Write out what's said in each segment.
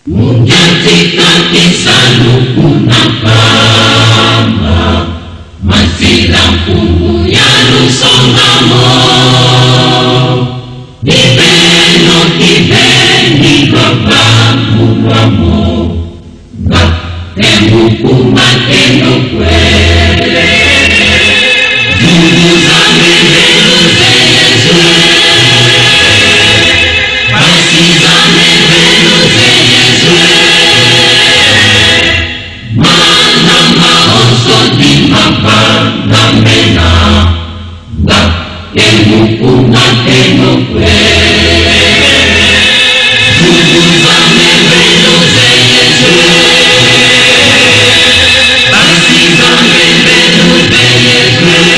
Munyatika kisanuku na pamba, masila kungu ya lusongamo. Nibeno kibeni baba muramo, ga temuku mateno kwele. Mungu zame venuze Yesue, basi zame venuze Yesue. Mana maoso di mapanga mena, ga temuku mateno kwele. Mungu zame venuze Yesue, basi zame venuze Yesue.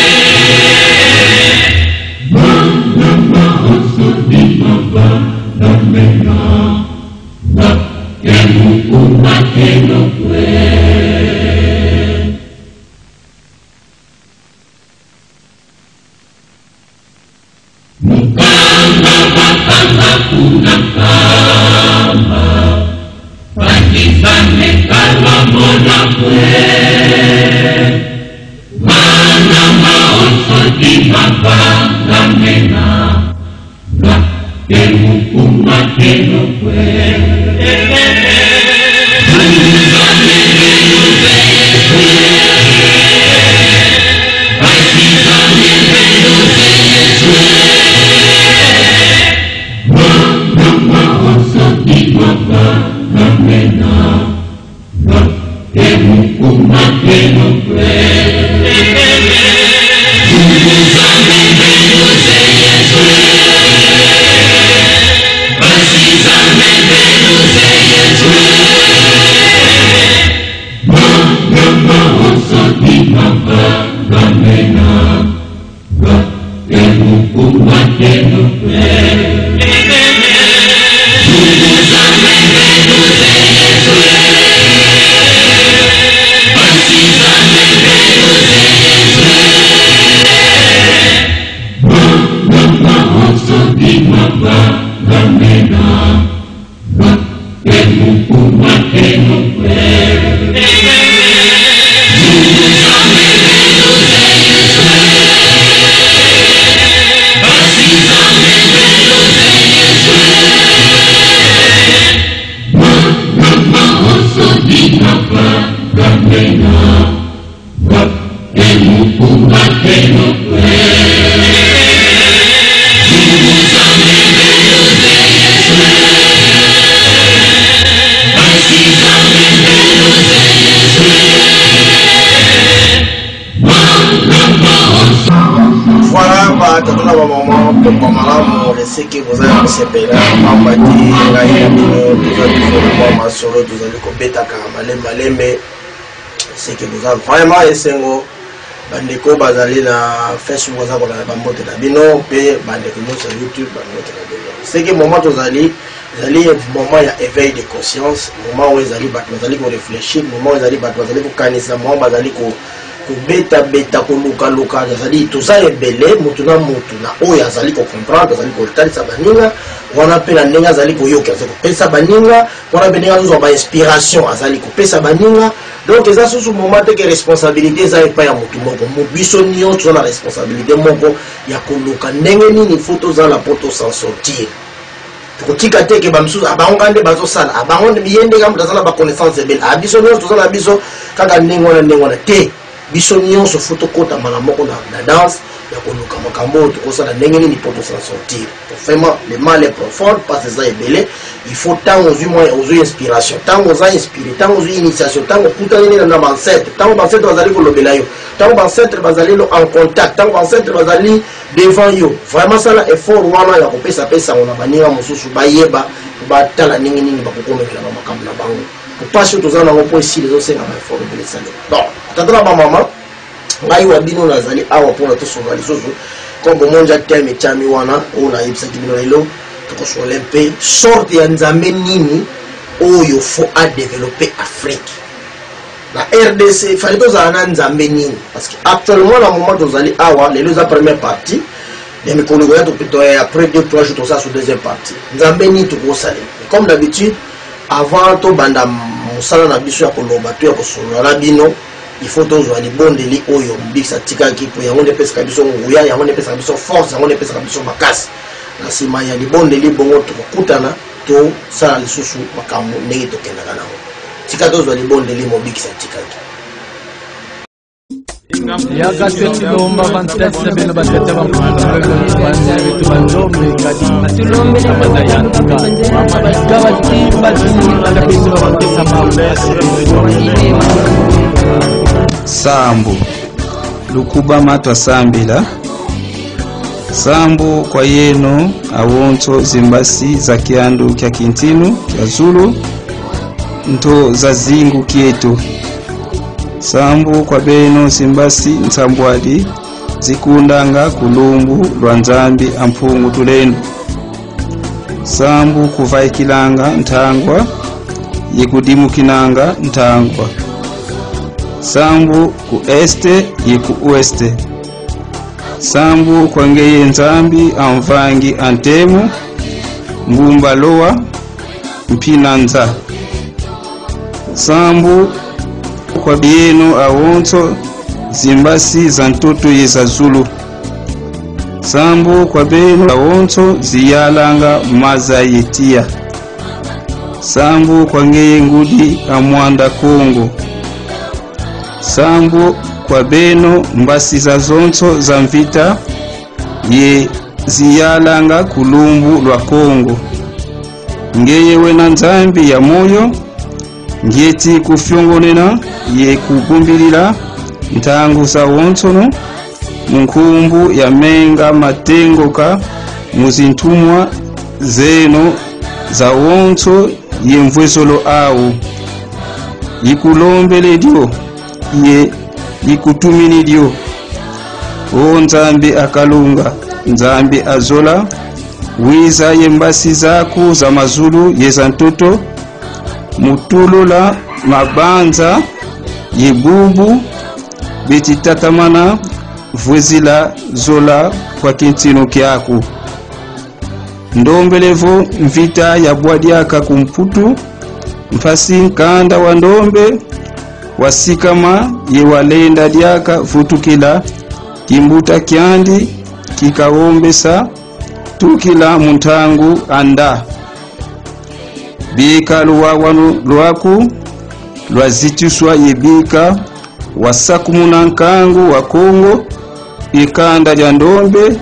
Mana maoso di mapanga mena, ga temuku mateno kwele. Mukamba bakanga kuna kamba, pakisane kalwa mona kwe. Mana maoso di mapanga mena, ga temuku mateno kwe. Pakisane venuze Yesue, pakisane venuze Yesue. Mana maoso di mapanga mena, ga temuku mateno kwe. Mungu zame venuze Yesue, basi zame venuze Yesue. Mana maoso di mapanga mena, ga temuku mateno kwe. Mungu zame venuze Yesue, basi zame venuze Yesue. Mana maoso di mapanga mena, ga temuku mateno kwe. Mungu zame venuze Yesue, basi zame venuze Yesue. Mana maoso di mapanga mena, ga temuku mateno kwe. Mungu zame venuze Yesue, basi zame venuze Yesue. Mana maoso. Voilà, totona ba maman pe ba malamu reseki bozali sepela pamba ti ngai ya bino tozali vraiment masolo tozali kobetaka malembe seki bozali vraiment esengo bandeko bazali na Facebook bazali kolanda bambote na bino pe bandeko nyonso ya YouTube bambote na bino seki moment tozali ezali moment ya éveil de conscience, moment où ezali bato bazali ko réfléchir, moment où ezali bato bazali kokanisa, moment bazali ko beta koluka azali toza ebele mutu na oyo azali ko comprendre azali ko talisa baninga wana pe na ndenge azali koyoka azali kopesa baninga wana pe ndenge azozwa ba inspiration azali kopesa baninga. Donc eza susu moment te ke responsabilité eza epai ya mutu moko mobiso nyonso toza na responsabilité moko ya koluka ndenge nini faut tozala po s'en sortir. Kotika te ke bamsusu abango nde bazosala abango yende ka mutu azala ba connaissance ebele abiso nyonso tozala biso kaka ndenge wana te. Biso nyonso faut kota mala moko na danse ya koluka makambo tokosala ndenge nini pour s'en sortir. Vraiment le mal est profond parce que ça est belé, il faut tant aux inspiration, tant aux inspiré, tant aux initiation, tant aux kutani na ancêtre, tant aux ancêtres bazali ko lobela yo, tant aux ancêtres bazali en contact, tant aux ancêtres bazali devant yo. Vraiment ça là effort wana ya kopesa pesa ona baninga mususu bayeba batala ndenge nini bakokomela makambo na bango. Pas sur tous en point ici les océans fort de l'Israël. Donc, t'as ma maman, ngai wabino nazali awa pour tout sauver les autres. Comme monja teme chami wana, on a ibsa kibino lelo, to ko lempe sorte ya nzambe nini oyo faut à développer Afrique. La RDC fallait tous en nzambe nini parce que actuellement la moment tozali awa les deux première partie de mes collègues to plutôt après 2-3 jours ça sur deuxième partie. Nzambe nini to ko sali. Comme d'habitude avant to banda musala na biso ya koloba to ya kosolola bino il faut tozwa libondeli oyo mbikisa tikaki po yango nde pesa biso nguya yango nde pesa biso force yango nde pesa biso makasi na sima ya libondeli bongo tokutana to sala lisusu makambo ndenge tokendaka nango tika tozwa libondeli mobikisa tikaki Yakatilomba bantetse bino batete bamufanya bitu bandombe kadi atilombe amadayanga kabati bati akabiso bakesa mambe Sambu lukuba matwa sambila Sambu kwa yeno awonto zimbasi za kiandu kya kintinu kya Zulu nto za zingu kietu Sambu kwa beno simbasi nsambwadi zikundanga kulumbu lwa nzambi ampungu tulendo Sambu kuvaikilanga ntangwa yikudimu kinanga ntangwa Sambu ku este yiku ueste Sambu kwa ngeye nzambi amvangi antemu ngumba loa mpinanza Sambu kwa bienu awonto zimbasi za ntoto yeza Zulu Sambu kwa bienu awonto ziyalanga maza yetia Sambu kwa ngeye ngudi amwanda Kongo Sambu kwa beno mbasi za zonto za mvita ye ziyalanga kulumbu lwa Kongo ngeye wena nzambi ya moyo ngeti kufyongonena ye kubumbilila ntangu za wontono munkumbu ya menga matengoka muzintumwa zeno za wonto ye mvwezolo au yikulombele dio ye yikutumini dio o nzambi akalunga nzambi azola wiza yembasi zaku za mazulu yeza ntoto mutulula mabanza yebubu betitatamana vwezila zola kwa kintino kyaku ndombelevo mvita ya bwadiaka kumputu mpasi nkanda wa ndombe wasikama yewalenda diaka vutukila kimbuta kyandi kikawombesa tukila muntangu anda bika luwawanu lwaku lwazituswa yebika wasakumuna nkangu wa Kongo ikanda lya ndombe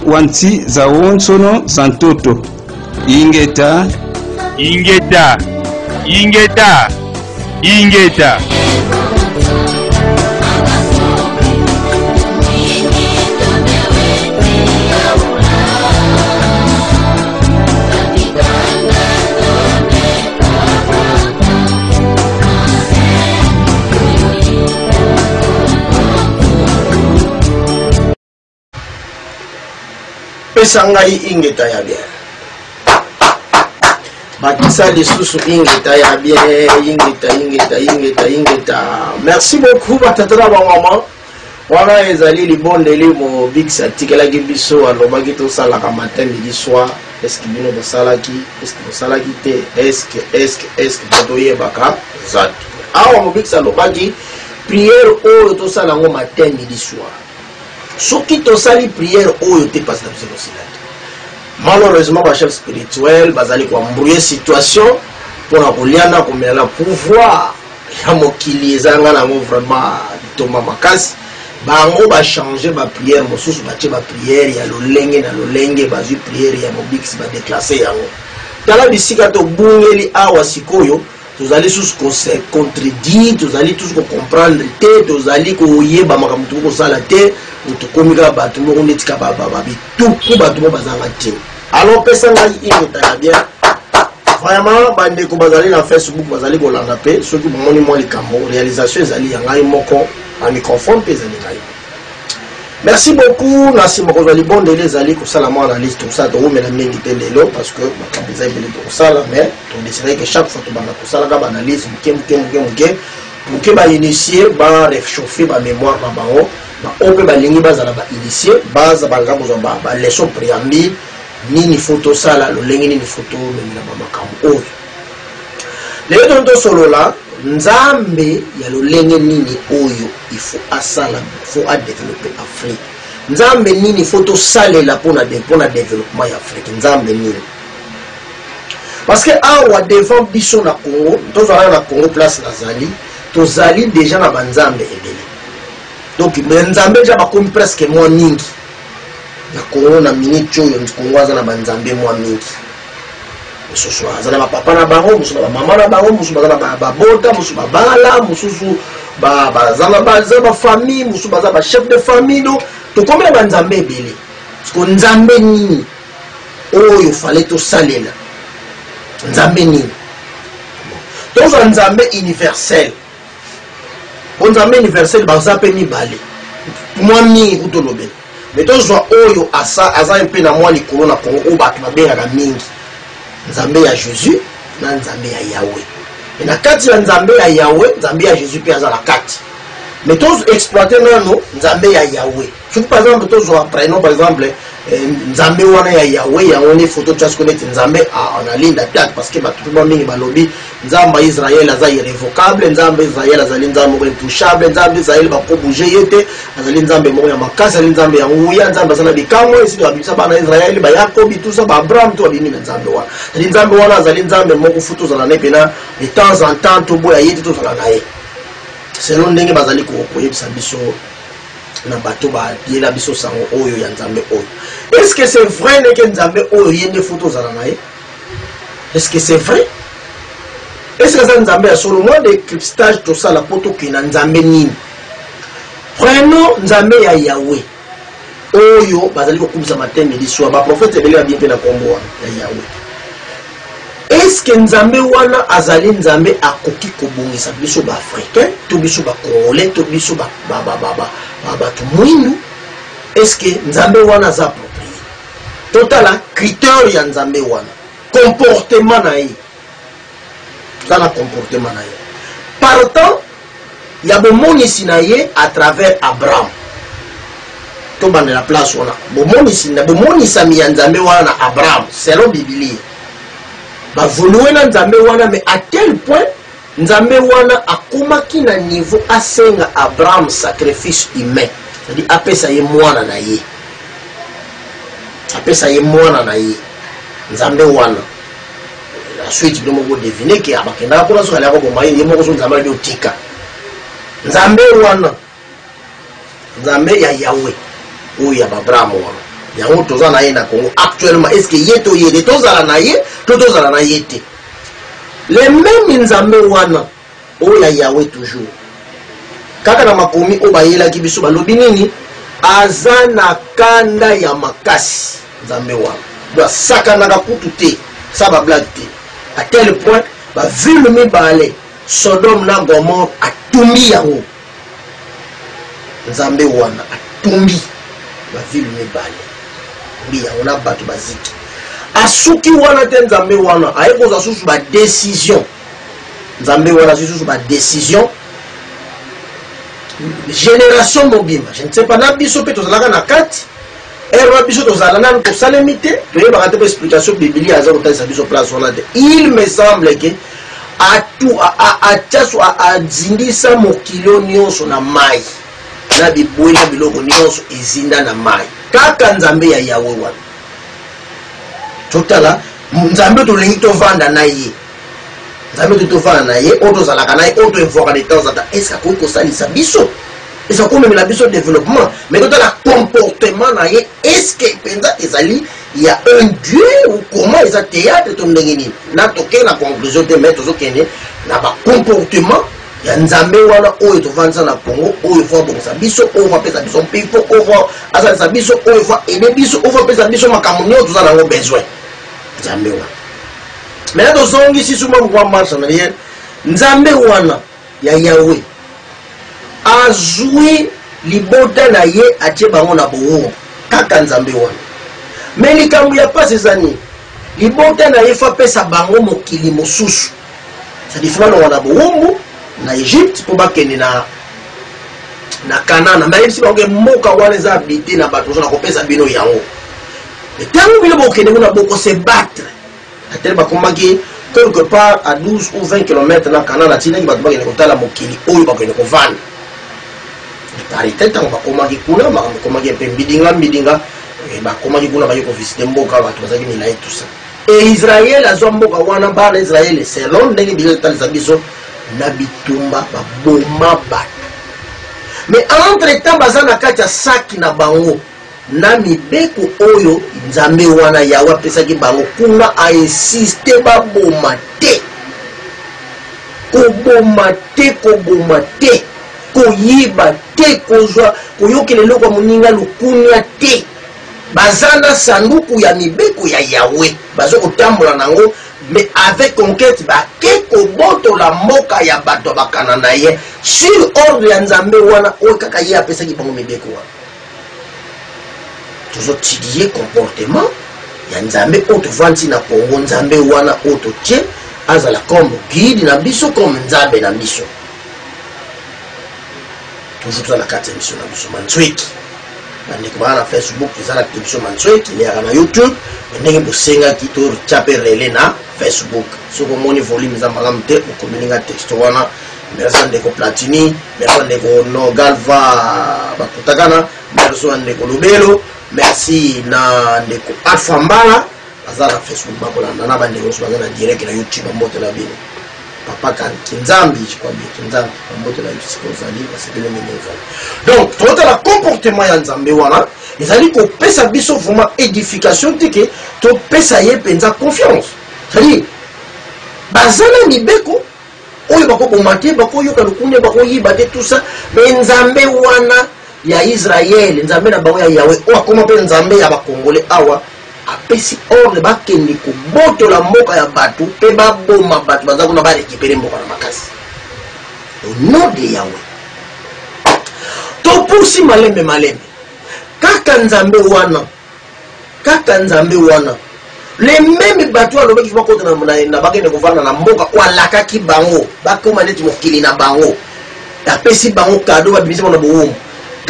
wanti za wonsono za ntoto ingeta ingeta ingeta ingeta pesangai ingeta ya bien bakisa lisusu ingeta ya bien ingeta merci beaucoup batatana ba mama wana ezali libondeli mo bigsa tikelaki biso alobaki tosalaka matin midi soir est-ce que bino bosalaki est-ce que bosalaki te est-ce que toyebaka zatu awa mo bigsa alobaki prière oyo tosala ngo matin midi soir soki tosali prière oyo te passe na biso silate malheureusement ba chef spirituel bazali ko embrouiller situation pour na koliana ko mela pouvoir ya mokili ezanga na vraiment toma makasi bango ba changer ba prière mosusu ba tie ba prière ya lolenge na lolenge ba ju prière ya mobix ba déclasser yango tala bisika to bungeli awa sikoyo tozali sous conseil contredit tozali tous ko comprendre te tozali ko yeba makamtu ko sala te utukomika batu mo netika baba bituku batu mo bazanga te alors pesa ngai ingeta bien vraiment bande ko bazali na Facebook bazali ko langa pe soki bomoni mo likambo réalisation ezali ya ngai moko a microphone pe ezali ngai merci beaucoup nasi moko zali bonde les ali ko sala mo analyse tout ça to mais la mingi te lelo parce que makambo ezali bele to sala mais on décider que chaque fois to banda ko sala ka analyse muke pour que ba initier ba réchauffer ba mémoire ba bango ba ope ba lingi bazala ba initier baza banga bozo ba leçon préambule nini photo sala lo lengi nini photo menina ba makambo oyo Les tonto solo là, Nzambe ya lolenge nini oyo il faut asala, faut à développer Afrique. Nzambe nini faut to sale la pour na développement ya Afrique. Nzambe nini. Parce que awa devant biso na Congo, to na Congo place nazali, to zali déjà na banzambe ebele. Donc banzambe ja ba comme presque moi mingi. Na Congo na minute oyo Congo aza na banzambe moi mingi. Mususu azana ba papa na bango, mususu ba mama na bango, mususu bazana ba bota, mususu ba bala, mususu ba zana ba famille, mususu bazana ba chef de famille do. To combien ba nzambe ebele. Parce que nzambe nini oyo fallait to salela. Nzambe nini. Donc nzambe universel. Bon nzambe universel bazape mi balé. Moi mingi kutolobe. Mais to zo oyo asa un peu na moi likolo na Congo o ba mabenga ka mingi. Nzambe ya Jésus na nzambe ya Yahweh. Et na kati ya nzambe ya Yahweh, nzambe ya Jésus pe aza la kati. Mais tous exploiter nano nzambe ya Yahweh. Si par exemple tous apprenons par exemple nzambe wana ya Yahweh ya on est photo tu as connaître nzambe en alinda tête parce que ba tout le monde balobi nzamba Israël aza irrévocable, nzamba Israël azali nzambe intouchable, nzambe Israël ba ko bouger yete, azali nzambe mo ya makasa, azali nzambe ya nguya, nzambe azali bikamwe isi ba bisa bana Israël ba Yakob tout ça ba Abraham to bimi nzambe wana. Azali nzambe wana azali nzambe mo ko futo zala nepena de temps en temps to boya yete to zala nae. Selon ndenge bazali ko koyebisa biso na bato ba yela biso sango oyo ya nzambe oyo. Est-ce que c'est vrai que nzambe oyo yende photo zala nae? Est-ce que c'est vrai? Est-ce que ça nzambe a solo moi de cryptage tout ça la poto ki na nzambe nini? Prenons nzambe ya Yahweh. Oyo bazali ko kumisa mateme di soa ba prophète ebele ya bien pe na kombo ya Yahweh. Est-ce que nzambe wana azali nzambe akoki kobongisa biso ba africain, to biso ba congolais, to biso ba to mwindu? Est-ce que nzambe wana za approprié? Total critère ya nzambe wana, comportement na ye. Dans le comportement na ye. Partant, il y a bomoni na ye à travers Abraham. To bande la place wana. Bomoni sami ya nzambe wana na Abraham, selon Biblie. Ba voluer na nzambe wana mais à tel point nzambe wana akomaki na niveau asenga Abraham sacrifice humain. C'est-à-dire apesa ye mwana na ye. Apesa ye mwana na ye. Nzambe wana. Ensuite nous devons deviner que abakenda ko so ala ko bomaye ye moko so nzambe bi otika. Nzambe wana. Nzambe ya Yahweh. Ou ya Abraham wana. Yango toza na ye na Congo actuellement est-ce que yeto yede tozala na ye to tozala na yete les mêmes nzambe wana o ya Yahweh toujours kaka na makomi o bayela ki biso balobi nini azana kanda ya makasi nzambe wana do sakana ka kutu te sa ba blague te à tel point ba ville mi balé Sodome na Gomorrhe atumbi yango nzambe wana atumbi ba ville mi balé biya on a battu baziki asuki wana te nzambe wana ayeko za susu ba décision nzambe wana susu ba décision génération mobima je ne sais pas na biso pe tozalaka na kati erwa biso tozala na ko salemite to yeba ka te explication biblique aza ko tasa biso place wana te il me semble que a tout a tsaso a zindisa mokilo nyonso na mai na bibwela biloko nyonso ezinda na mai kaka nzambe ya Yahweh wana totala nzambe to lingi to vanda na ye nzambe to vanda na ye oto zalaka na ye oto invoka de temps en temps est-ce que ko salisa biso est-ce que même la biso développement mais totala comportement na ye est-ce que penza ezali il y a un dieu ou comment ils a théâtre to ndengeni na toke na conclusion de mettre zo kene na ba comportement ya nzambe wana oyo tovanza na Congo oyo fo bongisa biso oyo fo pesa biso mpipo oyo fo azalisa biso oyo fo ebe biso oyo fo pesa biso makambo nyonso toza nango besoin nzambe wana mais tozongi si suma kwa marche na rien nzambe wana ya Yahweh azwi libota na ye atie bango na bowo kaka nzambe wana mais likambo ya pasi ezani libota na ye fo pesa bango mokili mosusu c'est-à-dire fo wana bowo na Egypte pour bakene na Canaan mais si bango mboka wana za habité na bato na kopesa bino yango et tant bino bokene na boko se battre atel bakomaki quelque part à 12 ou 20 km na Canaan atinaki bato bakende kotala mokili oyo bakende kovanda parité ntango bakomaki kuna makambo ekomaki mpe mbidinga bakomaki kuna baye kovisite mboka bato bazalaki milai tout ça et Israël azwa mboka wana bana Israël selon ndenge Biblia etalisa biso na bitumba baboma bato mais entre temps baza na kati ya saki na bango na mibeko oyo nzambe wana yawe apesaki bango kuna ainsiste baboma te koboma te koyiba te kozwa koyokela eloko ya moninga lukunia te baza na sanduku ya mibeko ya yawe baza kotambola nango mais avec conquête bake kobotola mboka ya bato bakana na ye sur ordre ya nzambe wana oyo kaka ye apesaki bango mibeko wana tozotidie comportement ya nzambe oyo tovandi na Congo nzambe wana oyo totie azala comme guide na biso comme nzambe na biso toujours toza na kati ya émission na biso Mantsweki bandeko baa na Facebook eza na émission Mantsweki eyaka na YouTube ndenge bosengaki totya mpe rele na Facebook soki omoni volume eza malamu te okomelinga texte wana merci ndeko Platini merci ndeko no Galva bakutakana merci ndeko Lubelo merci na ndeko Alpha Mbala aza na Facebook bakolanda na bandeko nyonso baza na direct na YouTube ambotela bino papa Kinzambi jikwambi Kinzambi ambotela yusiko ozali basepele meneza donc totala comportement ya nzambe wana ezali kopesa biso vraiment édification teke topesa ye mpenza confiance c'est-à-dire baza na mibeko oyo bakoboma te bakoyoka lukunde bakoyiba te tout ça mais nzambe wana ya Israël nzambe na bango ya Yawe oyo akoma mpe nzambe ya bakongole awa apesi ordre bakende kobotola mboka ya bato mpe baboma bato baza kuna barekipere mboka na makasi au nom de Yawe topusi malembe kaka nzambe wana les mêmes bato alobaki bakota na bakende kovanda na mboka walakaki bango bakoma neti mokili na bango apesi bango kado babimisi bango na bowumbu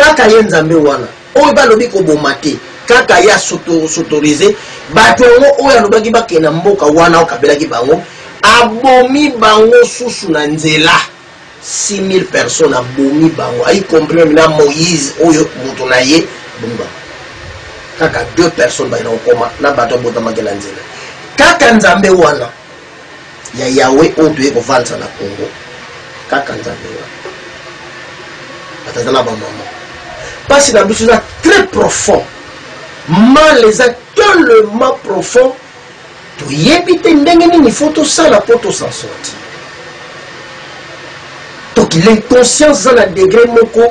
kaka ye nzambe wana oyo balobi koboma te kaka ya s'autoriser bato yango oyo alobaki bakende na mboka wana okabelaki bango abomi bango susu na nzela 6000 personnes abomi bango ay compris même na Moïse oyo moto na ye bomi bango kaka 2 personnes baina okoma na bato botamaki na nzela kaka nzambe wana ya Yawe oyo toye kovanza na Congo kaka nzambe wana atazana ba mama parce na biso eza très profond mal eza tellement profond toyebi te ndenge nini faut tosala po s'en sortir donc l'inconscience eza na degré moko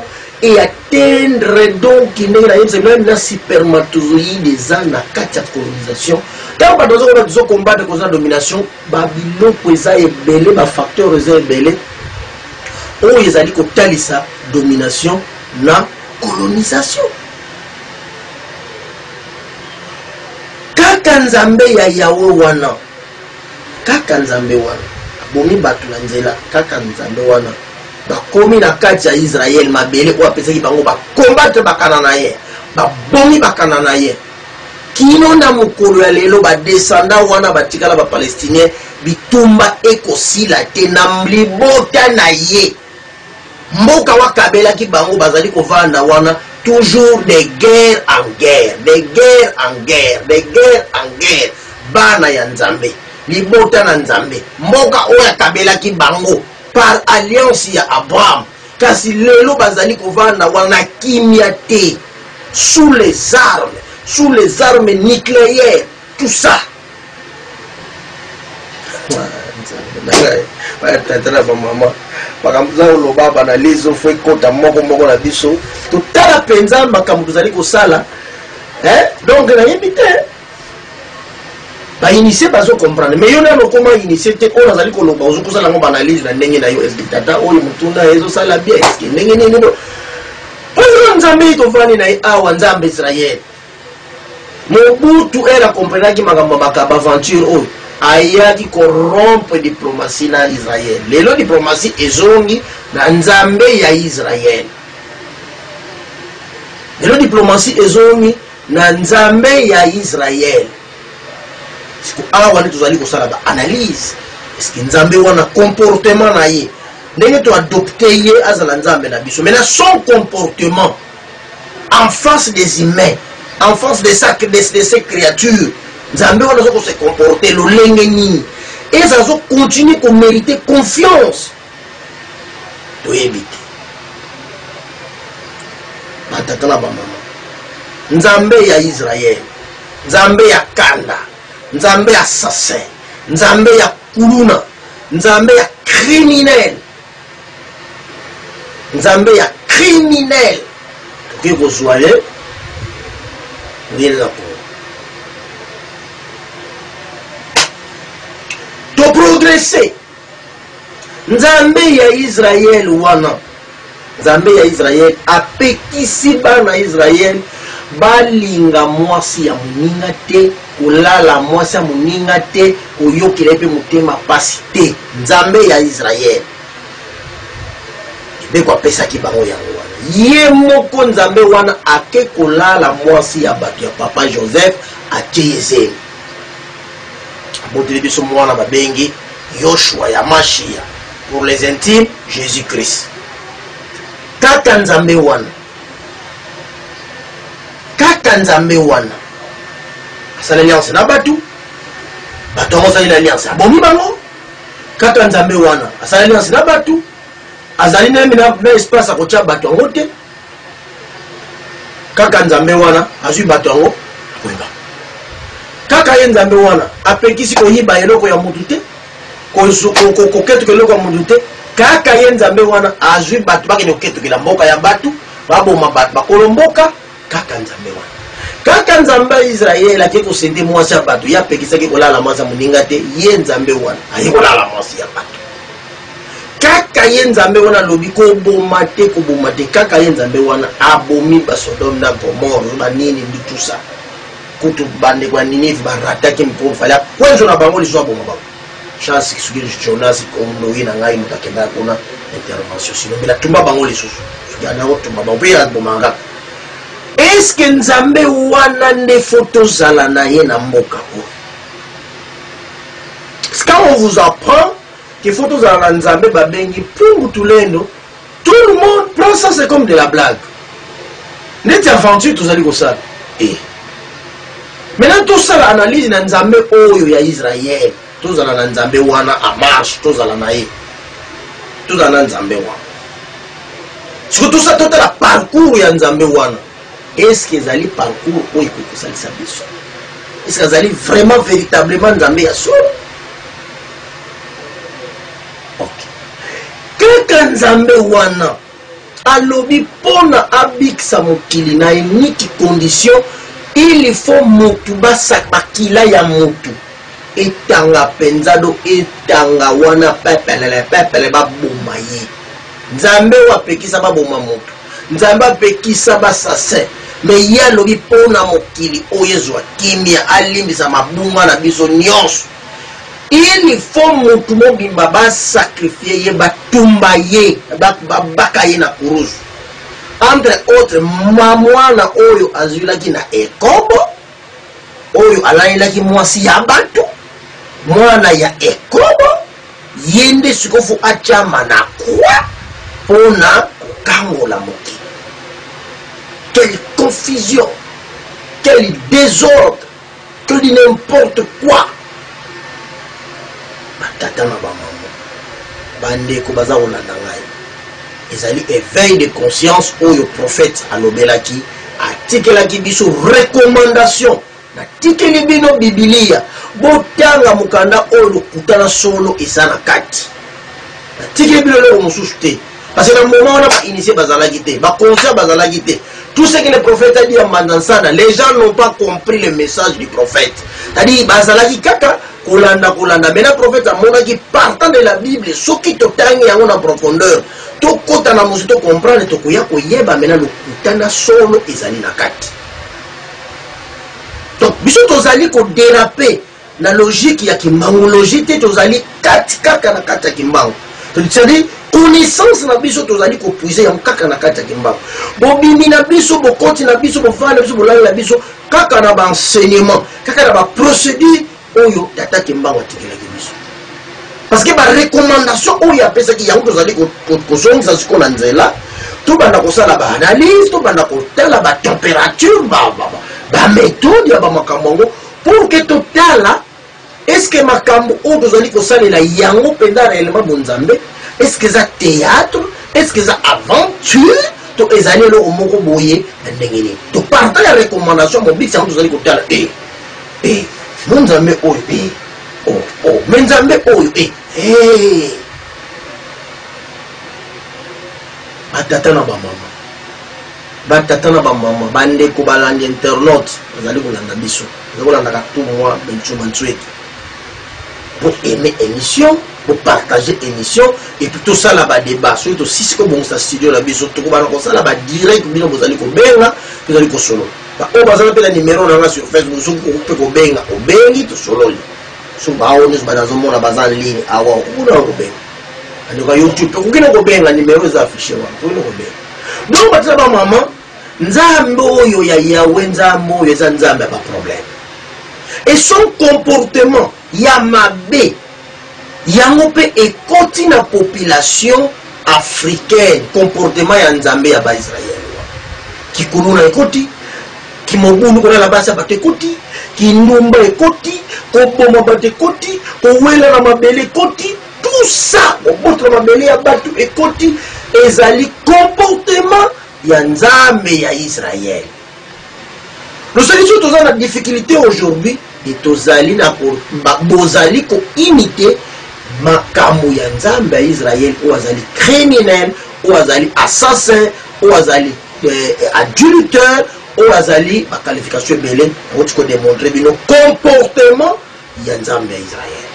et atteindre donc ndenge na yebisa même na spermatozoïde eza na kati ya colonisation ntango bato ozokona tozokombate koza domination babiloko eza ebele bafacteur eza ebele oyo ezali kotalisa domination na colonisation kaka nzambe ya Yawe wana abomi bato na nzela kaka nzambe wana bakomi na kati ya Israël mabele oyo apesaki bango bakombate bakana na ye babomi bakana na ye kino na mokolo ya lelo badesanda wana batikala bapalestinien bitumba ekosila te na libota na ye mboka wakabelaki bango bazali kovanda wana toujours de guerre en guerre bana ya nzambe libota na nzambe mboka oyo akabelaki bango par alliance ya Abraham kasi lelo bazali kovanda wana kimia te sous les armes nucléaires tout ça tantana ba mama makambo oloba banalizo fo ekota moko na biso totala penza makambo tozali kosala donc nayebi te bainitie bazo comprendre mais yo nano koma initie te oyo nazali koloba ozokosala ngo banalize na ndenge na yo eske tata oyo mutuna ezosala bien eske ndenge nini oyo nzambe tovani na awa nzambe Israël Mobutu era comprenaki makambo makaba aventure oyo ayaki corrompre diplomatie na Israël lelo diplomatie ezongi na nzambe ya Israël lelo diplomatie ezongi na nzambe ya Israël siko awa nde tozali kosala ba analyse est-ce que nzambe wana comportement na ye ndenge to adopter ye azala nzambe na biso maintenant son comportement en face des humains en face de ces créatures nzambe wana zo ko se comporter lolenge nini et ça zo continuer ko mériter confiance to éviter batata na ba mama nzambe ya Israël nzambe ya kanda nzambe ya assassin nzambe ya kuluna nzambe ya criminel nzambe ya criminel toke kozwa ye ngela to progresser nzambe ya Israël wana nzambe ya Israël apekisi bana Israël balinga mwasi ya moninga te kolala mwasi ya moninga te koyokela pe motema pasi te nzambe ya Israël beko apesaki bango yango wana ye moko nzambe wana ake kolala mwasi ya bato ya papa Joseph atie aboteli biso mwana babengi Yoshua ya Mashia pour les intimes Jésus-Christ kaka nzambe wana asala alliance na batu wango asali alliance abomi bango kaka nzambe wana asala alliance na batu azali na espace akotia bato yango te kaka nzambe wana azwi bato yango akoyeba kaka ye nzambe wana apekisi koyiba eloko ya mutu te koketuka eloko ya mutu te kaka ye nzambe wana azwi bato bakende koketukela mboka ya batu baboma bato bakolomboka kaka nzambe wana kaka nzambe ya Israël ake kosende mwasi ya bato ye apekisaki kolala mwasi ya moninga te ye nzambe wana aye kolala mwasi ya bato kaka ye nzambe wana lobi koboma te kaka ye nzambe wana abomi ba Sodome na Gomorrhe banini ndi tout ça kutu bande kwa Ninive barataki mpo fala kwenzo na bango liso aboma bango chance kisugiri Jonas kondo ina ngai mutakenda kuna intervention sino bila tumba bango lisusu yana tumba bango ya bomanga est-ce que nzambe wana nde photo zala na ye na mboka ko quand on vous apprend qu'il faut tous en Nzambe babengi pour tout le monde prend ça c'est comme de la blague n'est aventure tous allez comme ça et maintenant tout ça l'analyse na Nzambe oyo ya Israël tous en Nzambe wana a marche tous en nae tous en Nzambe wana surtout ça tout la parcours ya Nzambe wana est-ce que zali parcours oyo ko salisa biso est-ce que zali vraiment véritablement Nzambe ya solo kaka nzambe wana alobi pona abikisa mokili na niki condition il faut motu bakila ya motu etanga penzado etanga wana pepele baboma ye nzambe wapekisa baboma motu nzambe apekisa basase me ye alobi pona mokili oyo ezwa kimia alimbisa mabunga na biso nyonso il faut mutu mobimba basacrifier ye batumba ye babaka ye na kuruzu entre autres mwana oyo azwilaki na ekobo oyo alalelaki mwasi ya bato mwana ya ekobo ye nde sikofu atiama na kwa mpona kokangola mokili. Quelle confusion, quel désordre, que dit n'importe quoi. Batata na ba maman bandeko baza olanda ngai ezali éveil de conscience oyo prophète alobelaki atikelaki biso recommandation na tikeli bino bibilia botanga mukanda oyo kutana solo eza na kati na tikeli bino lelo mosusu te parce que na moment on a initié bazalaki te ba conscient bazalaki te. Tout ce que le prophète a dit à Mandansana, les gens n'ont pas compris le message du prophète. C'est-à-dire, bazalaki kaka kolanda. Mais le prophète a monaki partant de la Bible, ce qui te tangi en profondeur, to kota na musu to comprendre to kuya ko yeba mena lo kutana solo ezali na kati. Donc, biso tozali ko déraper na logique ya kimbangu, logique tozali kati kaka na kati ya kimbangu. C'est-à-dire, connaissance na biso tozali ko puiser ya kaka na kati ya kimbangu. Bobimi na biso bokoti na biso bofala biso bolala na biso kaka na ba enseignement, kaka na ba procédure oyo tata Kembango atikelaki biso parce que ba recommandation oyo apesaki yango tozali kozongisa siko na nzela tobanda kosala ba analyse tobanda kotala ba température ba méthode ya ba makambo yango pour que totala est-ce que makambo oyo tozali kosalela yango mpenza réellement bonzambe est-ce que ça théâtre est-ce que ça aventure to ezali eloko moko boye na ndenge nini toparta ya recommandation mobiksi yango tozali kotala monzambe oyo menzambe oyo batata na bamama bandeko balandi internaute bazali kolanda biso bazali kolandaka tout moi benchuma ntsweki pour aimer émission pour partager émission et puis tout ça là bas débat surtout si c'est bon ça studio la biso to ko bana ko ça là bas direct bino bozali ko benga bozali ko solo ba o bazali pe la numéro na sur Facebook so ko pe ko benga o bengi to solo so ba o nes bana zo mona bazali ligne awa ko na ko benga ani ko YouTube ko kina ko benga numéro za affiché wa ko ko benga donc batla ba mama nzambe oyo ya yawe nzambe oyo za nzambe ba problème et son comportement ya mabe yango pe ekoti na population africaine comportement ya nzambe ya ba Israël kikuluna ekoti kimobulu kona la basa batekoti kindumba ekoti koboma batekoti kowela na mabele ekoti tout ça obotra mabele ya batu ekoti ezali comportement ya nzambe ya Israël. Nous sommes tous en difficulté aujourd'hui et tozali na bozali ko imiter makamu ya nzambe ya Israël ou azali criminel ou azali assassin ou azali adultère ou azali ba qualification belé pour te démontrer bino comportement ya nzambe ya Israël.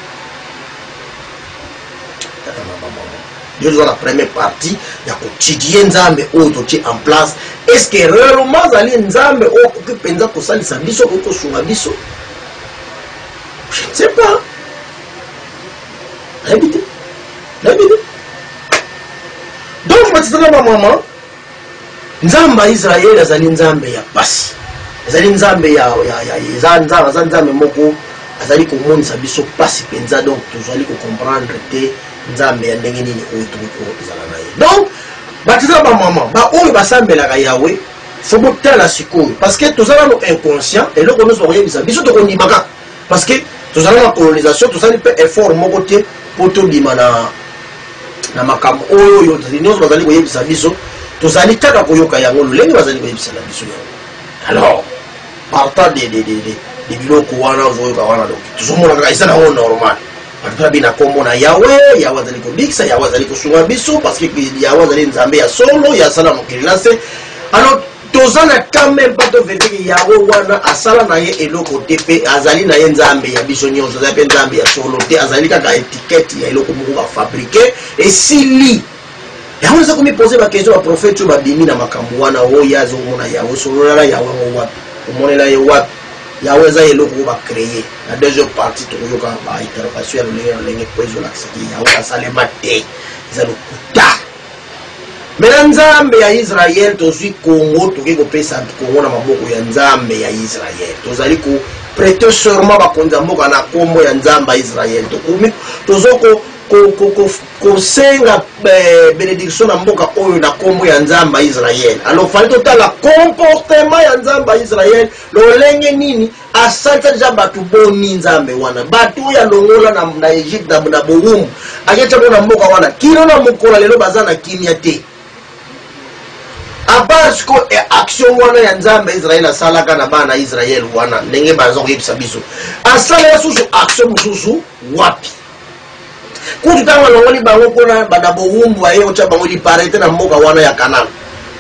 Dieu dans la première partie il y a quotidien nzambe oyo tu en place est-ce que réellement zali nzambe oyo ko penza ko salisa biso ko sunga biso je ne sais pas. Répétez. Donc, je me dis à ma maman, Nzamba Israël, azali Nzambe ya pasi. Azali Nzambe ya Nzambe moko, azali komonisa biso pasi penza donc tozali ko comprendre te Nzambe ya ndenge nini oyo tuko ezala na ye. Donc, batiza ba maman, ba oyo basambelaka Yahweh, faut botala sikoyo parce que tozala no inconscient et loko nous oyebisa biso to kondimaka parce que tozala na colonisation, tozali pe effort moko te pour tout dimana na makambo oyo yo nyonso bazali koyebisa biso tozali kaka koyoka yango lolenge bazali koyebisa na biso yango alors partant de biloko wana ozoyoka wana donc tozomona kaka eza nango normal batutala bina kombo na Yahweh azali kobikisa Yahweh azali kosunga biso parce que Yahweh azali nzambe ya solo ya sala mokili na se alors tozana quand même pas de vérité Yahweh wana asala na ye eloko tepe azali na ye nzambe ya biso nyonso azali pe nzambe ya solo te azali kaka étiquette ya eloko moko ba fabriquer et sili Yahweh za komi poser ba question ba prophète ba bimi na makambo wana o yazo mona Yahweh solo la Yahweh wapi umonela ye wapi Yahweh za eloko ba créer la deuxième partie to yoka ba intervention ya lenge kwezo la siki Yahweh asale mate za lokuta mais nzambe ya Israël tozwi Congo toke ko pesa Congo na maboko ya nzambe ya Israël tozali ko prêter serment ba konza mboka na kombo ya nzambe ya Israël tokumi tozoko ko senga bénédiction na mboka oyo na kombo ya nzambe ya Israël alors fallait totala comportement ya nzambe ya Israël lolenge nini asanta ja batu boni nzambe wana batu ya longola na Egypte na bowumbu akecha na mboka wana kino na mukola lelo bazana kimia te parce que action wana ya nzambe Israël asalaka na bana Israël wana ndenge bazo koyebisa biso asala ya susu action mususu wapi kutu tanga longoli bango kona bana bowumbu aye ocha bango liparete na mboka wana ya Kanana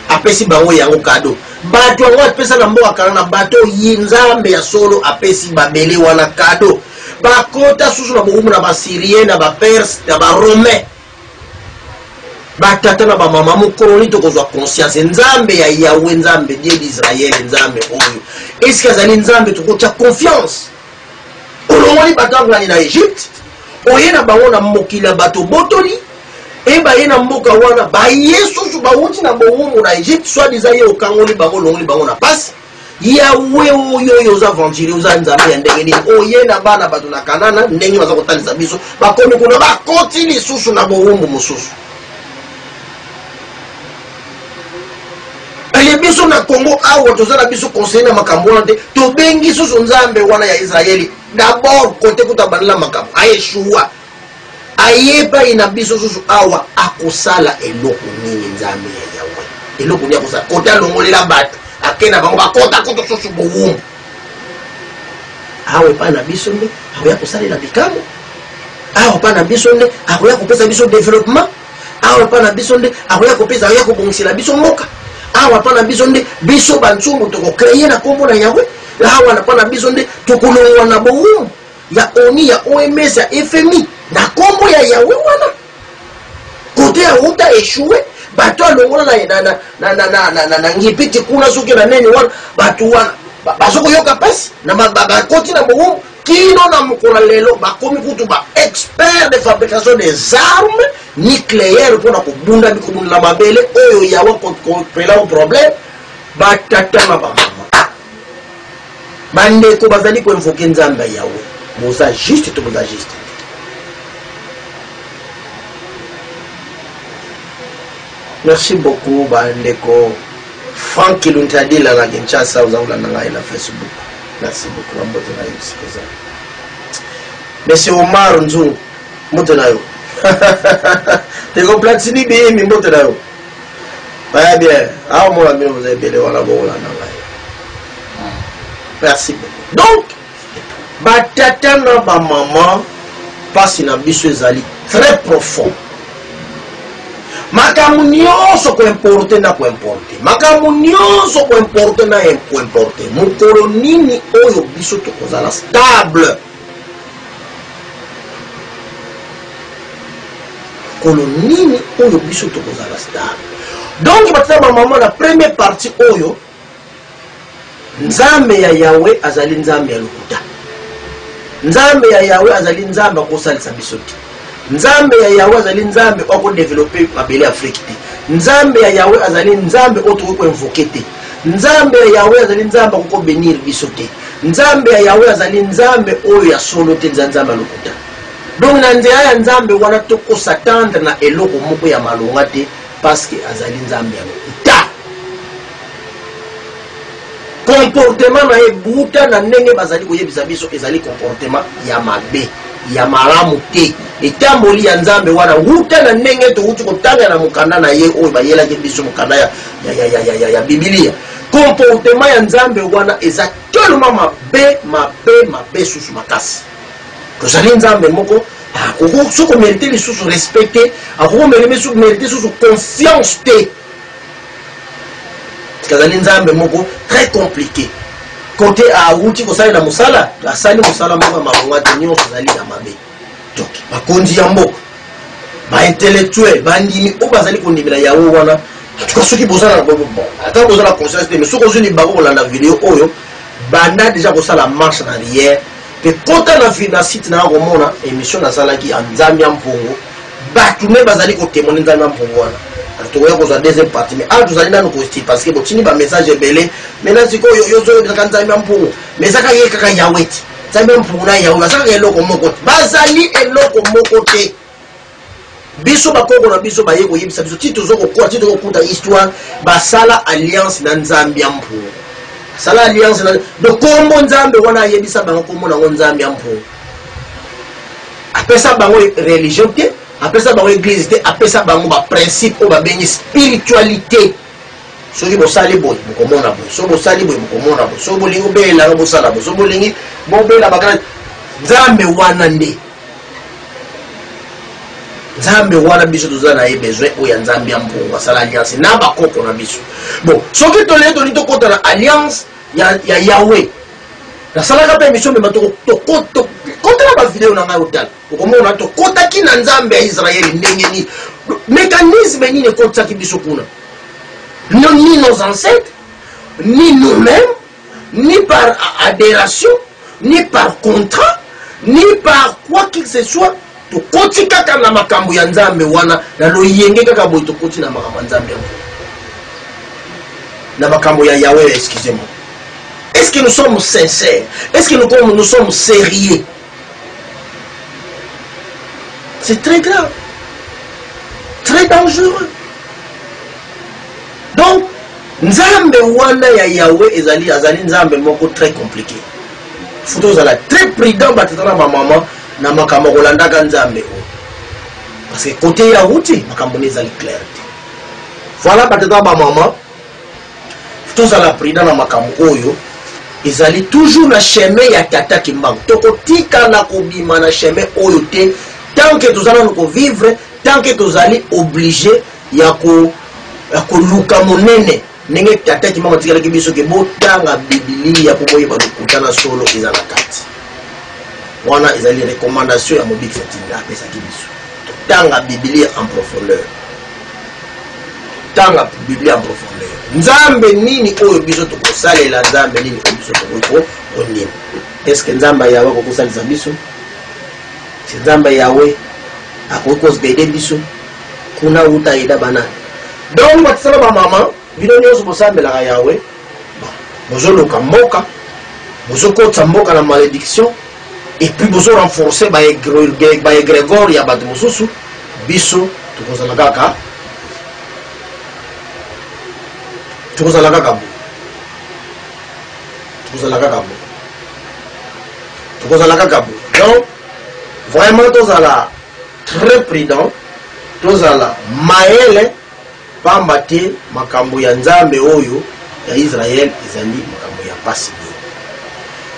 apesi bango yango kado bato wango apesa na mboka Kanana bato yinzambe ya solo apesi babele wana kado bakota susu na bowumbu na basirien na baperse na baromais batata na bamama mokoloni tokozwa conscience nzambe ya Yahweh nzambe Dieu d'Israël nzambe oyo est-ce que azali nzambe tokotia confiance olongoli bato ngani na Egypte oyena bango na mokila bato botoli e bayena mboka wana ba Yesu bawuti na bowumbu na Egypte soit disait okangoli bango longoli bango na passe Yawe oyo oza ventile oza nzambe ya ndenge nini oye na bana bato na kanana ndenge baza kotalisa biso bakomi kuna bakoti lisusu na bowumbu mosusu ele biso na Congo awa tozala biso conseiller na makambo wana te tobengi susu nzambe wana ya Israeli d'abord kote kutabandela makambo ayeshua ayeba ina biso susu awa akosala eloko nini nzambe ya Yawe eloko ni akosala kote alongolela bato akena bango bakota koto susu bowumbu awe pa na biso nde akoya kosalela bikambo awa pa na biso nde akoya kopesa biso développement awa pa na biso nde akoya kopesa akoya kobongisela biso mboka awa pa na biso nde biso bantsumbu tokocreye na kombo na Yawe awa na pa na biso nde tokolongwa na bowumbu ya ONU ya OMS ya FMI na kombo ya Yawe wana kote ya uta eshue bato alongola na ngipiti kuna soki na neni wana bato wana bazoko yoka pasi na bakoti na bowumbu kino na mokolo lelo bakomi kutu ba expert de fabrication des armes nucléaires pour na kobunda bikobundela mabele oyo Yawe kopela o problème batata na bamama bandeko bazali koinvoke nzambe Yawe boza juste to boza juste merci beaucoup bandeko Franck Luntadila na Kinshasa uzaula na ngai na Facebook merci beaucoup na mbote na yusikoza monsieur Omar Nzungu mbote na yo teko platini bi mbote na yo baya bien awo mo la vous avez belé wala bo la na ngai merci beaucoup donc batata na ba maman passe na biso ezali très profond makamu nyonso koimporte na koimporte makamu nyonso koimporte na koimporte mokolo nini oyo biso tokozala stable mokolo nini oyo biso tokozala stable donc batata bamama na première partie oyo nzambe ya Yawe azali nzambe ya lokuta nzambe ya Yawe azali nzambe akosalisa biso te nzambe ya Yawe azali nzambe oko développer mabele Afrique te nzambe ya Yawe azali nzambe oto ko invoquer te nzambe ya Yawe azali nzambe ko bénir biso te nzambe ya Yawe azali nzambe oyo ya solo te nzambe lokuta donc na nzela ya nzambe wana toko s'attendre na eloko moko ya malonga te parce que azali nzambe ya lokuta comportement na ebuta na ndenge bazali koyebisa biso ezali comportement ya mabe ya malamu te etamboli ya nzambe wana wuta na ndenge to wuti kotanga na mukanda na ye oyo bayelaki biso mukanda ya Biblia comportement ya nzambe wana eza tellement mabe susu makasi tozali nzambe moko akoko soko mériter lisusu respecter akoko mériter susu confiance te kazali nzambe moko très compliqué côté a wuti ko sali na musala asali musala moko mamunga te nyonso zali na mabe donc bakonzi ya mboka ba intellectuel bandimi o bazali kondimela yawo wana tuka soki bozala na bobo ata bozala conscience te mais soko zuni bako la vidéo oyo banda déjà ko sala marche en arrière pe kota na fina site na komona émission na sala ki nzambe ya mpongo batu me bazali ko témoigner nzambe ya mpongo wana tokoya kozwa deuxième partie mais a tozali nano kosti parce que botini ba message ebele maintenant sikoyo yo zo bizaka nzambe ya mpongo mais saka ye kaka Yawe ti nzambe ya mpongo na Yawe basaka eloko moko te bazali eloko moko te biso bakoko na biso baye koyebisa biso ti tozoko kwa ti tokokuta histoire basala alliance na nzambe ya mpongo sala alliance na de kombo nzambe wana ayebisa bango kombo na nzambe ya mpongo apesa bango religion te apesa bango église te apesa bango ba principe o ba bengi spiritualité soki bosali boy mokomona boy so bosali boy mokomona boy so bolingo bela no bosala boy so bolingi bobela bakana nzambe wana nde nzambe wana biso tozala na ye besoin oya nzambe ya mpongo basala alliance na bakoko na biso bon soki toleye toli tokota na alliance ya Yawe nasalaka mpe émission mema kota na bavideo na ngai otala okomona tokotaki na nzambe ya Israeli ndenge nini mécanisme nini ekotisaki biso kuna ni nos ancêtres ni nous-mêmes ni par adhération ni par contrat ni par quoi qu'il se soit tokoti kaka na makambo ya nzambe wana na loyenge kaka boy tokoti na makambo ya nzambe na makambo ya Yawe excusez-moi Est-ce que nous sommes sincères? Est-ce que nous sommes sérieux? C'est très grave. Très dangereux. Donc, Nzambe wana ya Yahweh azali Nzambe moko très compliqué. Faut être très prudent batana ba maman na makambo kolandaka Nzambe. Parce que côté Yahouti, makambo ezali clair. Voilà batana ba maman. Faut être prudent na makambo oyo. Ezali toujours na chemin ya tata kimbang. Toko tika na kobima na chemin oyo te tant que nous allons vivre, tant que nous allons obligés ya ko luka monene. Nenge tata ki mama tikala ki biso ke botanga Biblia po boye ba kutana solo ezala kati. Wana ezali recommandation ya mobiki fatinga pesa ki biso. Tanga Biblia en profondeur. Tanga Biblia en profondeur. Nzambe nini oyo biso to kosalela nzambe nini oyo biso to ko onini. Est-ce que nzamba yawe ko kosalisa biso? Si nzamba yawe akoko zbede biso kuna uta ida banana. Donc batsala ba mama bino nyonso bosambelaka Yahweh bozoluka mboka bozokotisa mboka na malédiction et puis bozo renforcer ba égrégore ya bato mosusu biso tokozala kaka bo donc vraiment tozala très prudent tozala maele pamba te makambo ya Nzambe oyo ya Israël ezali makambo ya pasi.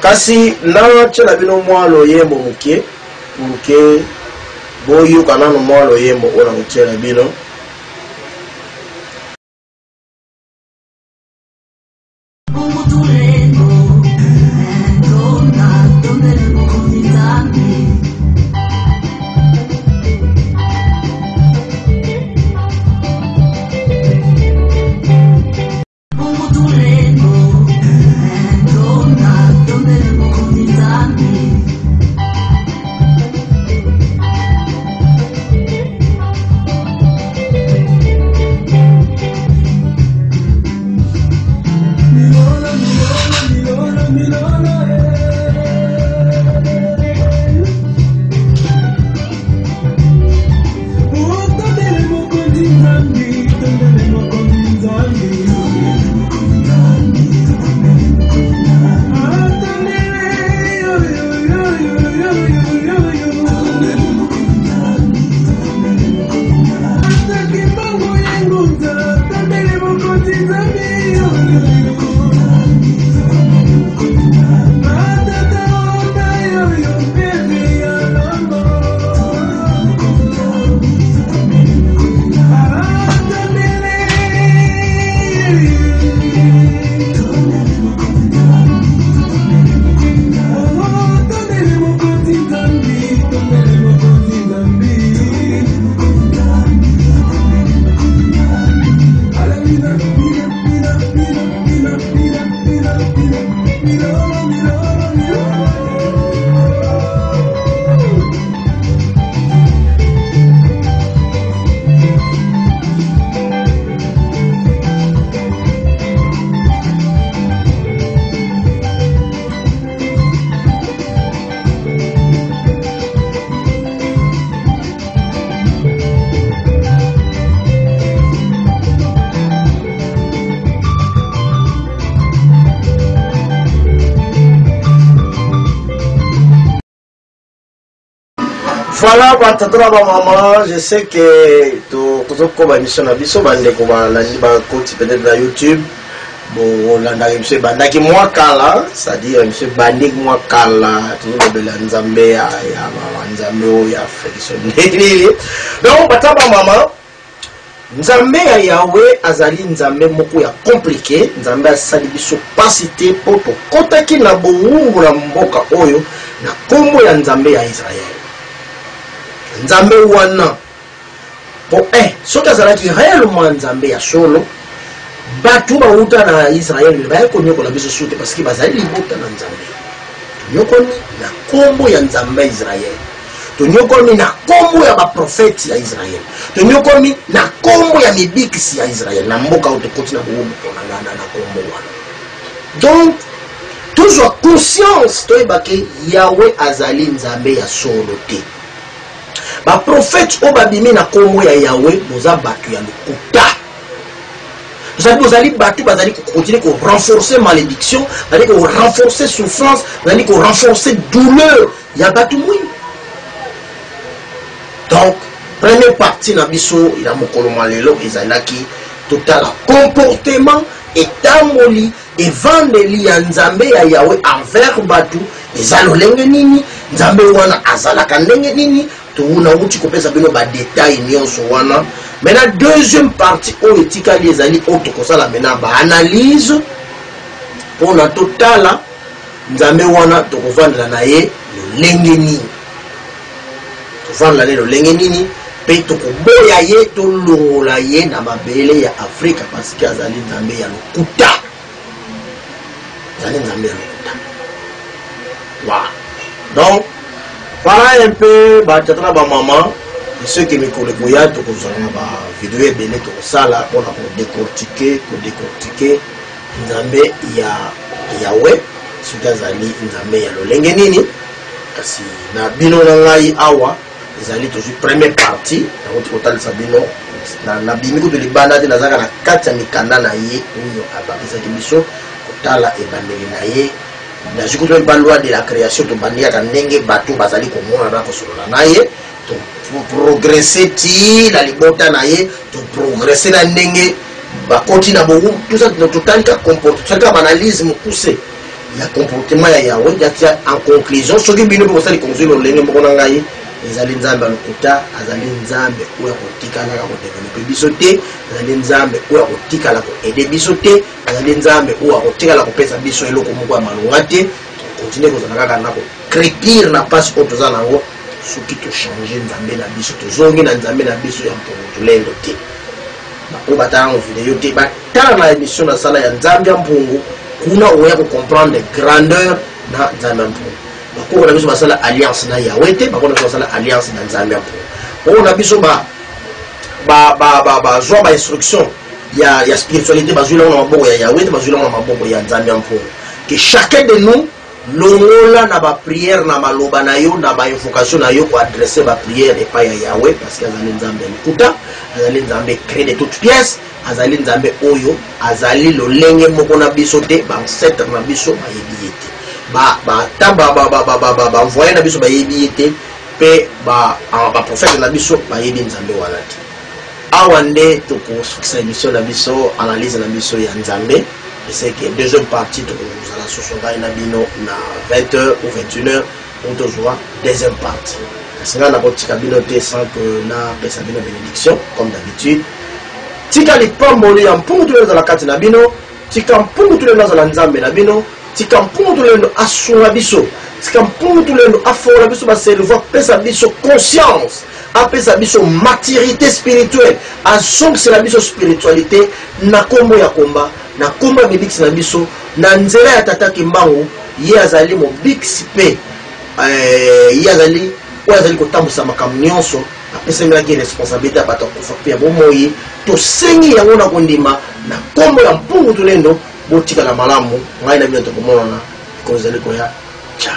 Kasi na tshela bino mwalo yembo muke pour que boyo kana no mwalo yembo ona tshela bino. Voilà, maman, je sais que tu as émission na biso bande ko balandi ba koti peut-être na YouTube. Bon, landa monsieur bandaki moi kala, c'est-à-dire monsieur bandik moi kala, tu le bela Nzambe ya Nzambe o ya félicité. Donc bataba maman, Nzambe ya Yahweh azali Nzambe moko ya compliqué, Nzambe asali biso pasité po to kotaki na bongo la mboka oyo na kombo ya Nzambe ya Israël. Nzambe wana po soki azalaki réellement Nzambe ya solo batu bauta na Israël bayakonyokola biso sute parce que bazali libota na Nzambe tonyokomi na kombo ya Nzambe ya Israël tonyokomi na kombo ya baprofeti ya Israël tonyokomi na kombo ya mibikisi ya Israël na mboka otokoti na kombo wana donc toujours conscience toyebake Yahweh azali nzambe ya solo te. Ba prophète o babimi na kombo ya Yahweh boza batu ya lokuta. Vous allez battre, vous allez continuer à renforcer malédiction, vous allez renforcer souffrance, vous allez renforcer douleur. Il y a battu oui. Donc, première partie na biso, il y a mon kolomalelo, ezalaki total comportement et tamoli et vandeli ya nzambe ya Yahweh envers batu, ezalo lenge nini, nzambe wana azalaka ndenge nini, touna uti kopesa bino ba détail nyonso wana. Maintenant, deuxième partie, où est-il les alliés, autre que ça, la maintenant, analyse pour la totale, nous avons to vendre la naie, le lengeni. To vendre la naie, le lengeni, pe to boyaye, to longolaye, na mabele ya Afrique, parce qu'il y a des alliés, ya le kuta. Les alliés, ya le kuta. Voilà. Donc, voilà un peu, bah, tu as maman. Ceux qui me connaissent, ils ont des vidéos belé to sala pour décortiquer, nzambe ya Yahweh, sukazali nzambe ya lolenge nini. Kasi na bino na ngai awa, ezali toujours première partie, na route total sabino na bimiko to libanda te nazaka na kati ya mikanda na ye oyo abakisa biso kotala ebandeli na ye. Na jiko to balwa de la création to bandia ka ndenge bato bazali komona na kosolola na ye. Pour progresser ti la libota na ye to progresser na ndenge ba continue beaucoup tout ça dans total ka comportement ça ka analyse poussé il y a comportement ya Yahweh ya en conclusion ce qui bino pour ça les conclusions le ndenge moko na ngai ezali nzambe lokuta azali nzambe oya kotikala ka ko développer bisoté azali nzambe oya kotikala ko aider bisoté azali nzambe oya kotikala ko pesa biso eloko moko ya malonga te continuer ko zana ka na ko créer na passe auto za nango ce qui te change nzambe na biso to zongi na nzambe na biso ya mpolendo te ba ko batanga vidéo te ba tala na émission na sala ya nzambe ya mpungu kuna oya ko comprendre grandeur na nzambe ya mpungu ba ko na biso basala alliance na Yahweh te ba ko na basala alliance na nzambe ya mpungu ko na biso ba zo ba instruction ya spiritualité ba zula na maboko ya Yahweh te ba zula na maboko ya nzambe ya mpungu que chacun de nous longola na ba prière na maloba na yo na ba invocation na yo ko adresser ba prière et pas ya Yahweh parce que azali nzambe likuta azali nzambe créé de toutes pièces azali nzambe oyo azali lolenge moko na biso te ba ancêtre na biso ba yebiyete ba envoyer na biso ba yebiyete pe ba prophète na biso ba yebi nzambe wana te awande to ko fixa émission na biso analyse na biso ya nzambe. Et c'est que deuxième partie de nous allons se sauver na 20h ou 21h pour toujours deuxième partie. C'est là notre cabinoté sans que na pesa bino bénédiction comme d'habitude. Tika li pamboli en pour tous les dans la carte na bino, tika pour tous les dans la nzambe na bino, tika pour tous les asura biso, tika pour tous les afora biso ba cerveau pesa biso conscience. Après sa biso maturité spirituelle, à son c'est la biso spiritualité na kombo ya komba. Na komba bibix na biso na nzela ya tata kimbangu ye azali mo bix pe ye azali kotambusa makambo nyonso apesengelaki responsabilité ya bato akufa pe ya bomoi tosengi yango na kondima na kombo ya mpungu tulendo botikala malamu ngai na bino tokomonana kozali koya ciao.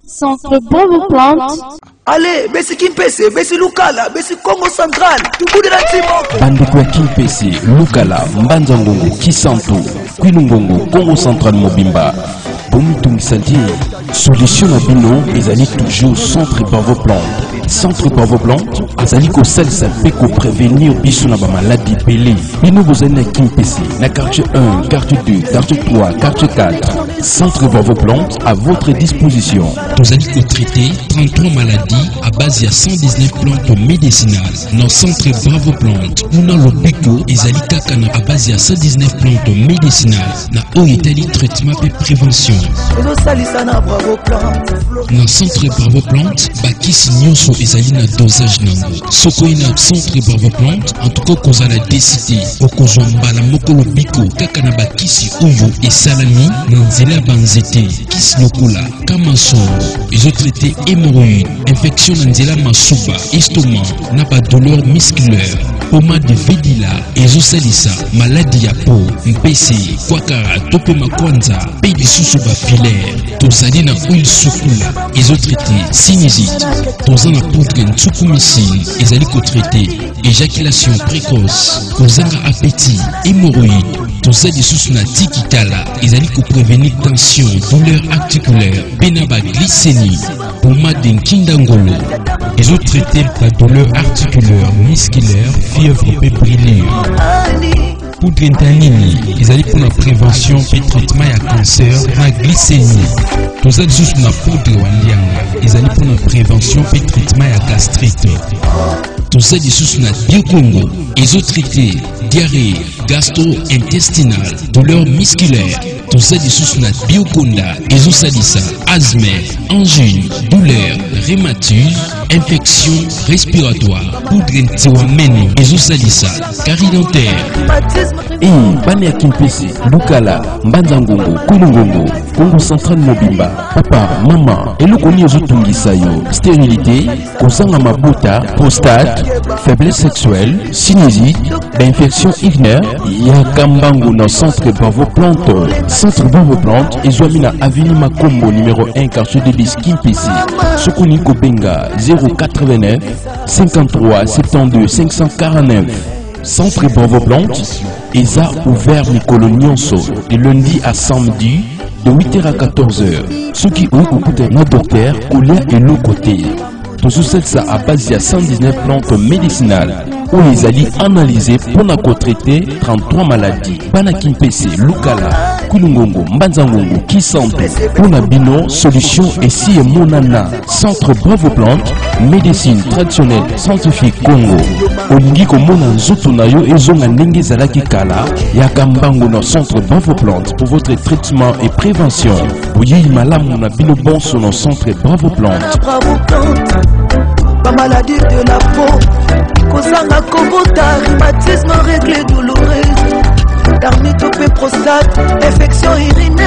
Centre Bravo Plante. Allez, besi Kimpese, besi Lukala, besi Congo Central, tukude na timoko. Bandeko ya Kimpese, Lukala, Mbanza Ngongo, Kisantu, Kwilungongo, Congo Central Mobimba. Bomitungisandi, solution na bino, ezali toujours Centre Bravo Plante. Centre Bravo Plante, azali ko salisa pe ko prévenir biso na ba maladie belé. Bino bozali na Kimpese, na quartier 1, quartier 2, quartier 3, quartier 4. Centre Bravo Plante à votre disposition. Vous allez traiter 33 maladies à base de 119 plantes médicinales. Dans Centre Bravo Plante, nous avons l'hôpital et Zalikakana à base de 119 plantes médicinales. Dans Oitali traitement et prévention. Dans Centre Bravo Plante, Baki Signonso et Zalina dosage nango. Sokoina Centre Bravo Plante, en tout cas qu'on a décidé. Okozomba la mokolo biko, kakana bakisi oyo et salami, nanzela banzete, kisi lokola, kamaso. Ils ont traité hémorroïdes, infection nanzela masuba, estomac, n'a pas douleur musculaire. Pommade de Vedila, ezosalisa, maladie ya peau, mpese, kwakara, tope makwanza, pedi susuba filaire, tozali na huile sukula, ezotraité, sinusite, tozana poudre nsukumicine, ezali kotraité, éjaculation précoce, kozanga appétit, hémorroïde, tozali susu na tikitala, ezali ko prévenir tension, douleur articulaire, benaba glycémie, pommade nkindangolo, ezotraité la douleur articulaire, musculaire, fièvre fébrilure. Poudre ntanini, ezali pour la prévention et traitement ya cancer, na glycémie. Tozali susu na poudre walianga, ezali pour la prévention et traitement ya gastrite. Tozali susu na biocongo, ezotraité, diarrhée, gastro-intestinale, douleur musculaire. Tozali susu na bioconda, ezosalisa, asthme, angine, douleur, rhumatisme, infection respiratoire. Poudre ntiwameni, ezosalisa, carie dentaire. Bane ya Kimpese, Lukala, Mbanzangongo, Kulungongo, Congo Central Mobimba, papa, mama, elokoni ozotungisa yo, stérilité, kozanga mabota, prostate, faiblesse sexuelle, sinusite, infection urinaire, ya kambango na centre Bravo Plante. Centre Bravo Plante, ezwami na avenue Makombo numéro 1 quartier de bis Kimpese. Sokoni Kobenga 089 53 72 549. Centre Bravo Plante, ESA ouvert Mikolo Nyonso de lundi à samedi de 8h à 14h. Ceux qui ont écouté notre docteur, Kolia et l'autre côté. Tout ça à base de 119 plantes médicinales où ils allaient analyser pour la traiter 33 maladies. Banakimpese, Lukala, Kulungongo, Mbanzangongo, Kisanto, pour la bino, solution ici et Monana. Centre Bravo Plante, médecine traditionnelle scientifique Congo. Olingi komona nzoto na yo ezonga ndenge zalaki kala ya kambango na centre Bravo Plante pour votre traitement et prévention. Boyeyi malamu na bino bonso na centre Bravo Plante. Ma maladie de la peau, kozanga kobota, rhumatisme réglé douloureuse, dermatopée prostate, infection urinaire.